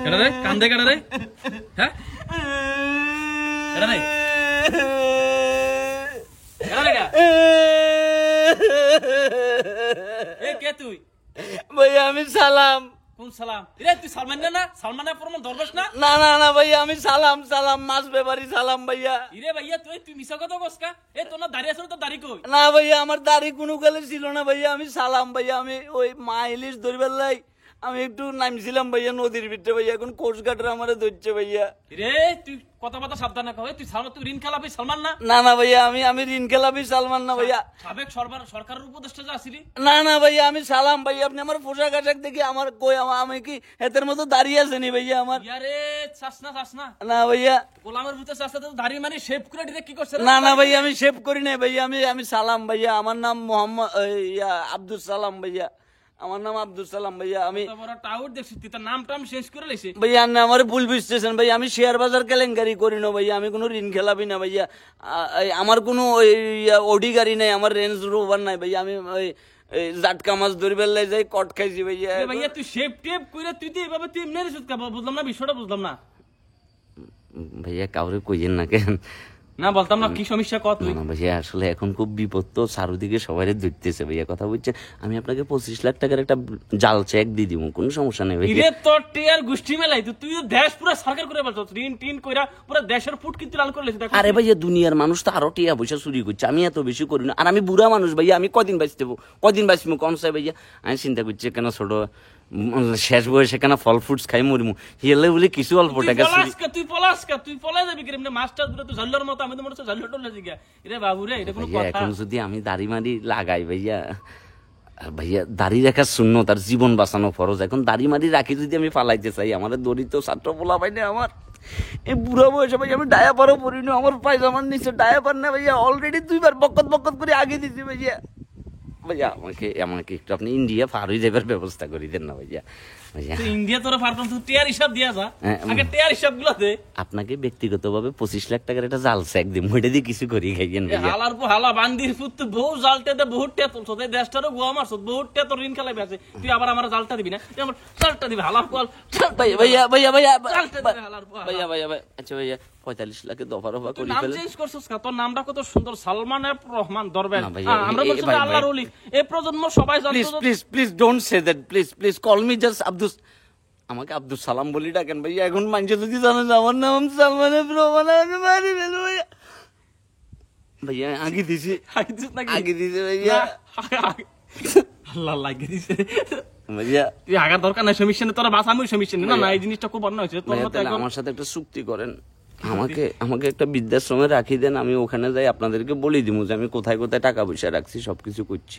কেডা রে কান্দে কেডা রে হ্যাঁ কেডা রে কেডা রে এ কে তুই ভাইয়া আমি সালাম। কোন সালাম রে তুই সালমান না সালমানের প্রমাণ ধরবস না না না না ভাইয়া আমি সালাম সালাম মাছ ব্যাপারী সালাম ভাইয়া। ইরে ভাইয়া তুই মিছা কথা কসকা এ তোর না দাড়ি আছে তো দাড়ি কই না ভাইয়া আমার দাড়ি কোনো কালে ছিল না ভাইয়া আমি সালাম ভাইয়া। আমি ওই মা ইলিশ ধরবার লাই আমি একটু নামছিলাম ভাইয়া নদীর ভিতরে ভাইয়া এখন কোস্টগার্ডরা আমারে ধরছে ভাইয়া। রে তুই কথা সাবধানে কও তুই সালমান তুই ঋণ খেলাবি সালমান না না না ভাইয়া আমি ঋণ খেলাপি সালমান না ভাইয়া। সাবেক সরকারের উপদেষ্টা যা আসিলি না না ভাইয়া আমি সালাম ভাইয়া। আপনি আমার পোশাক আশাক দেখি আমার কই আমি কি হেতের মতো দাঁড়িয়ে আছেনি ভাইয়া আমার? ইয়ারে চাস না না ভাইয়া গোলামের ভিতরে চাস তো দাড়ি মারি শেভ করে ডিরেক্ট কি করছ না না ভাইয়া আমি শেভ করি নাই ভাইয়া। আমি সালাম ভাইয়া। আমার নাম মোহাম্মদ আব্দুল সালাম ভাইয়া। আমার নাম আব্দুল সালাম ভাইয়া। আমি বড় টাউট দেখছিস তুই তোর নামটা আমি চেঞ্জ করে লইছি ভাইয়া আপনি আমার ভুল বুঝতেছেন ভাইয়া। আমি শেয়ার বাজার কেলেঙ্কারি করি না ভাইয়া। আমি কোনো ঋণ খেলাপি না ভাইয়া। আমার কোনো ওডি গাড়ি নাই, আমার রেঞ্জ রোভার নাই ভাইয়া। আমি ওই জাটকা মাছ ধরবার লাই যাই কট খাইছি ভাইয়া। ভাইয়া তুই শেভ টেপ কইরা তুই তো এভাবে তুই এমনি রিসুত কা বুঝলাম না বিষয়টা বুঝলাম না ভাইয়া কাউরে কইেন না কেন? না বলতাম না কি সমস্যা কত তুই না ভাইয়া আসলে এখন খুব বিপদ তো চারদিকে সবাই ধরতেছে ভাইয়া। কথা বলছেন আমি আপনাকে 25 লাখ টাকার একটা জাল চেক দিয়ে দিব, কোনো সমস্যা নেই ভাইয়া। ইরে তোর টিয়ার গোষ্ঠী মেলাই তুই দেশ পুরো সরকার করে বলছ ঋণ টিন কইরা পুরো দেশের ফুট কিন্তু লাল করে লেছিস। আরে ভাইয়া দুনিয়ার মানুষ তো আরো টিয়া পয়সা চুরি করছে, আমি এত বেশি করি না। আর আমি বুড়া মানুষ ভাইয়া, আমি কদিন বাঁচবো কম চাই ভাইয়া। আমি চিন্তা করছি কেন ছোট শেষ বয়সে কেন ফল ফ্রুটস খাই মরিমু হিয়ালে বলে কিছু অল্প টাকা তুই পলাই যাবি কিরে মাস্টার দূরে তুই ঝাল্লার মতো আমি তো মনে হচ্ছে ঝাল্লা টল্লা জিগা রে বাবু রে এটা কোনো কথা? এখন যদি আমি দাড়ি মারি লাগাই ভাইয়া, ভাইয়া দাড়ি রাখার শূন্য তার জীবন বাঁচানো ফরজ। এখন দাড়ি মারি রাখি যদি আমি পালাইতে চাই আমাদের দরিদ্র ছাত্র বলা ভাই না আমার এই বুড়া বয়সে ভাই আমি ডায়াপারও পরি না। আমার পায়জামার নিচে ডায়াপার না ভাইয়া। অলরেডি 2 বার বকত করে আগে দিছি ভাইয়া। ভাইয়া আমাকে একটু আপনি ইন্ডিয়া পার হয়ে যাবার ব্যবস্থা করে দেন না ভাইয়া। ভাইয়া ইন্ডিয়া তোরা পারতাম তুই টিয়ার হিসাব দিয়া যা আগে টিয়ার হিসাব গুলো দে। আপনাকে ব্যক্তিগতভাবে 25 লাখ টাকার একটা জাল চেক দিই, ওইটা দিয়ে কিছু করি খাইয়েন ভাইয়া। হালার পর হালা বান্দির পুত বহু জালটা দে বহুত টিয়া তুলছ এই দেশটারও গোয়া মারছ বহুত টিয়া তোর ঋণ খেলাই আছে। তুই আবার আমার জালটা দিবি না, তুই আমার জালটা দিবি হালার পর ভাইয়া জালটা দিবি হালার পর। ভাইয়া আচ্ছা ভাইয়া 45 লাখে দফা তুই করে নাম ফেলে। চেঞ্জ করছস কা? তোর নামটা কত সুন্দর সালমান এফ রহমান দরবেশ। না ভাইয়া, আমরা বলছি ভাই, আল্লাহর ওলি। এই প্রজন্ম সবাই জানতো। Please don't say that. Please call me just Abdul. আমাকে আব্দুল সালাম বলি ডাকেন ভাইয়া। এখন মানুষ যদি জানে যে আমার নাম সালমান এফ রহমান আমাকে মারি ফেলবে ভাইয়া। ভাইয়া আগে দিছি ভাইয়া। আল্লাহ লাগিয়ে দিছে ভাইয়া তুই আগার দরকার নাই সমস্যা নেই, তোরা বাস আমি সমস্যা নেই। না এই জিনিসটা খুব অন্য হয়েছে তোর মতো। এখন আমার সাথে একটা চুক্তি করেন, আমাকে একটা বৃদ্ধাশ্রমে রাখি দেন। আমি ওখানে যাই আপনাদেরকে বলে দিব যে আমি কোথায় কোথায় টাকা পয়সা রাখছি সবকিছু করছি।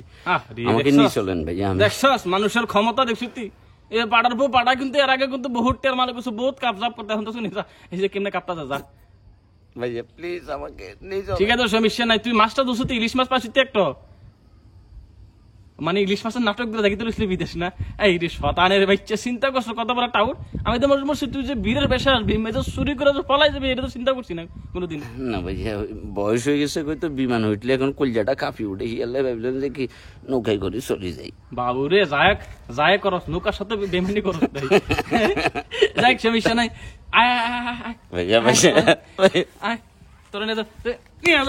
আমাকে নিয়ে চলেন ভাইয়া। দেখছস মানুষের ক্ষমতা দেখছিস তুই? এ পাড়ার বউ পাড়া কিন্তু এর আগে কিন্তু বহুত টের মানে কিছু বহুত কাপজাপ করতে এখন তো শুনি যা এই যে কেমনে কাপটা যা ভাইয়া প্লিজ আমাকে নিয়ে চলেন। ঠিক আছে সমস্যা নাই। তুই মাছটা দুশো ইলিশ মাছ পাচ্ছিস একটা মানে ইলিশ মাছের নাটক গুলো দেখি তুই বিদেশ না এই রে শতানের বাচ্চা চিন্তা করছো কত বড় টাউট। আমি তো মনে করছি তুই যে বীরের বেশা আসবি মেজো চুরি করে পলাই যাবি এটা তো চিন্তা করছি না কোনোদিন। না ভাইয়া বয়স হয়ে গেছে তো বিমান হইলে এখন কলজাটা কাঁপি উঠে হিয়ালে ভাবলেন যে কি নৌকায় করে চলে যাই। বাবু রে যায় করস নৌকার সাথে বেমনি করস যাই সমস্যা নাই। ভাইয়া আয় তোর নিয়ে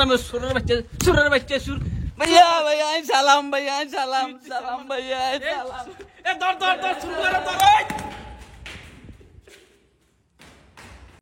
যাবে সুরের বাচ্চা সুর भैया भैया सलाम भैया सलाम सलाम भैया सलाम। ए दौड़ दौड़ दौड़ शुरू करो दौड़